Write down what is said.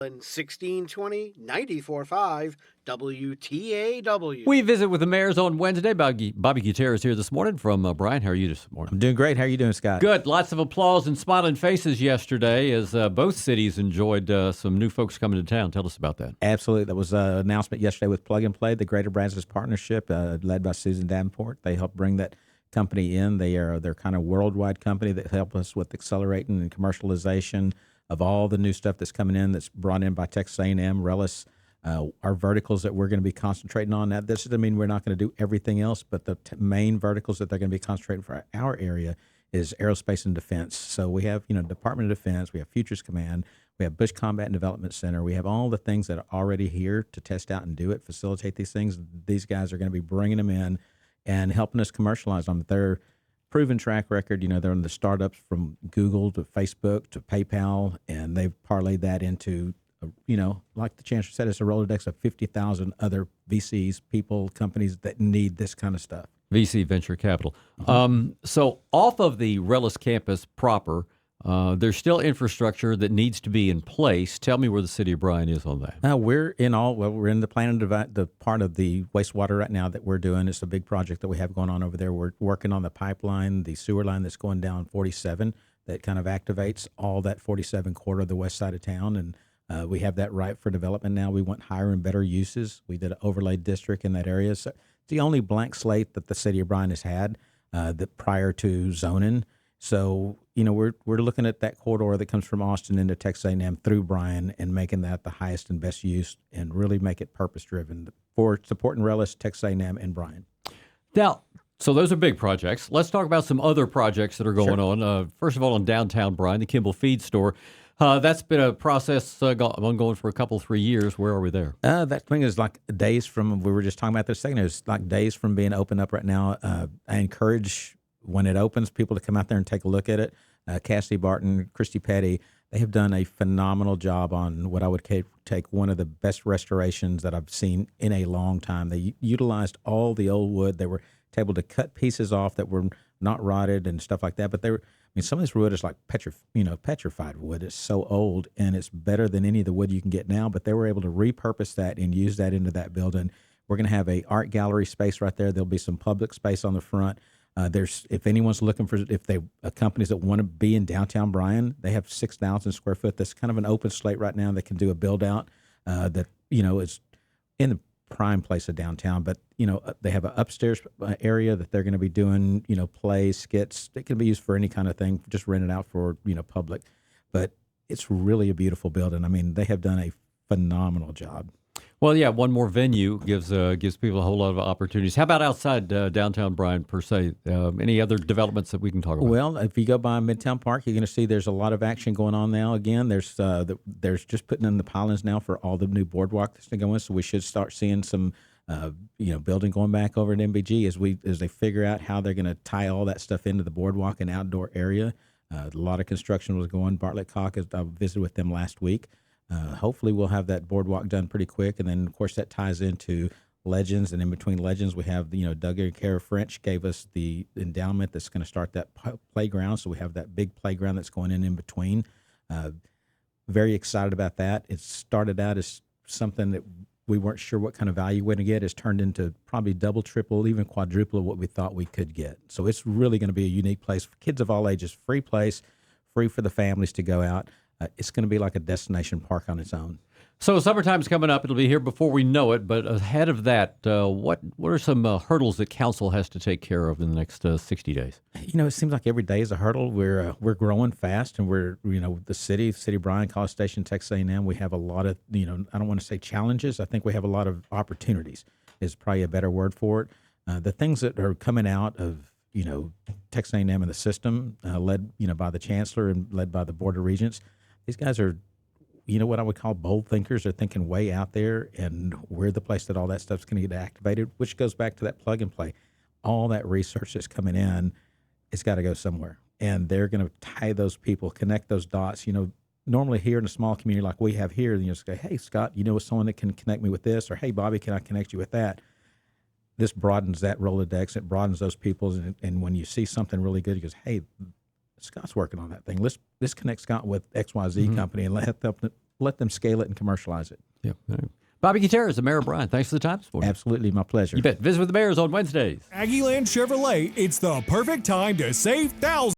In 1620-94.5 WTAW. We visit with the mayors on Wednesday. Bobby Gutierrez here this morning from Bryan. How are you this morning? I'm doing great. How are you doing, Scott? Good. Lots of applause and smiling faces yesterday as both cities enjoyed some new folks coming to town. Tell us about that. Absolutely. That was an announcement yesterday with Plug and Play, the Greater Brazos Partnership, led by Susan Davenport. They helped bring that company in. They're kind of worldwide company that help us with accelerating and commercialization of all the new stuff that's coming in that's brought in by Texas A&M, Relish, our verticals that we're going to be concentrating on. Now, this doesn't mean we're not going to do everything else, but the main verticals that they're going to be concentrating for our area is aerospace and defense. So we have, Department of Defense, we have Futures Command, we have Bush Combat and Development Center. We have all the things that are already here to test out and do it, facilitate these things. These guys are going to be bringing them in and helping us commercialize them. They're proven track record. They're in the startups from Google to Facebook to PayPal, and they've parlayed that into, like the chancellor said, it's a Rolodex of 50,000 other VCs, people, companies that need this kind of stuff. VC venture capital. So off of the Relish campus proper, there's still infrastructure that needs to be in place. Tell me where the city of Bryan is on that. We're in the planning the part of the wastewater right now that we're doing. It's a big project that we have going on over there. We're working on the pipeline, the sewer line that's going down 47 that kind of activates all that 47 quarter of the west side of town. And we have that ripe for development now. We want higher and better uses. We did an overlay district in that area. So it's the only blank slate that the city of Bryan has had that prior to zoning. So, we're looking at that corridor that comes from Austin into Texas A&M through Bryan and making that the highest and best use and really make it purpose-driven for supporting Relish, Texas A&M, and Bryan. Now, so those are big projects. Let's talk about some other projects that are going on. First of all, in downtown Bryan, the Kimball Feed Store. That's been a process ongoing for 3 years. Where are we there? That thing is like days from, we were just talking about this a second, it's like days from being opened up right now. I encourage, when it opens, people to come out there and take a look at it. Cassidy Barton, Christy Petty, they have done a phenomenal job on what I would take one of the best restorations that I've seen in a long time. They utilized all the old wood. They were able to cut pieces off that were not rotted and stuff like that. But some of this wood is like petrified wood. It's so old, and it's better than any of the wood you can get now. But they were able to repurpose that and use that into that building. We're going to have a art gallery space right there. There'll be some public space on the front. If anyone's looking for, companies that want to be in downtown Bryan, they have 6,000 square foot. That's kind of an open slate right now. They can do a build out that is in the prime place of downtown. But they have an upstairs area that they're going to be doing plays, skits. It can be used for any kind of thing. Just rent it out for public. But it's really a beautiful building. I mean, they have done a phenomenal job. Well, yeah, one more venue gives people a whole lot of opportunities. How about outside downtown Bryan, per se? Any other developments that we can talk about? Well, if you go by Midtown Park, you're going to see there's a lot of action going on now. Again, there's just putting in the pilings now for all the new boardwalk that's going. So we should start seeing some building going back over at MBG as they figure out how they're going to tie all that stuff into the boardwalk and outdoor area. A lot of construction was going. Bartlett Cock, I visited with them last week. Hopefully we'll have that boardwalk done pretty quick. And then, of course, that ties into Legends. And in between Legends, we have, Doug and Kara French gave us the endowment that's going to start that playground. So we have that big playground that's going in between. Very excited about that. It started out as something that we weren't sure what kind of value we're going to get. It's turned into probably double, triple, even quadruple of what we thought we could get. So it's really going to be a unique place for kids of all ages, free place, free for the families to go out. It's going to be like a destination park on its own. So summertime's coming up. It'll be here before we know it. But ahead of that, what are some hurdles that council has to take care of in the next 60 days? It seems like every day is a hurdle. We're growing fast, and we're the city of Bryan, College Station, Texas A&M. We have a lot of I don't want to say challenges. I think we have a lot of opportunities. Is probably a better word for it. The things that are coming out of Texas A&M and the system, led by the chancellor and led by the board of regents. These guys are, what I would call bold thinkers. They're thinking way out there, and we're the place that all that stuff's going to get activated, which goes back to that plug and play. All that research that's coming in, it's got to go somewhere. And they're going to tie those people, connect those dots. Normally here in a small community like we have here, say, hey, Scott, someone that can connect me with this, or hey, Bobby, can I connect you with that? This broadens that Rolodex. It broadens those people. And when you see something really good, you go, hey, Scott's working on that thing. Let's connect Scott with XYZ company and let them scale it and commercialize it. Yeah. All right. Bobby Gutierrez, the mayor of Bryan. Thanks for the time this morning. Absolutely, my pleasure. You bet. Visit with the mayors on Wednesdays. Aggieland Chevrolet, it's the perfect time to save thousands.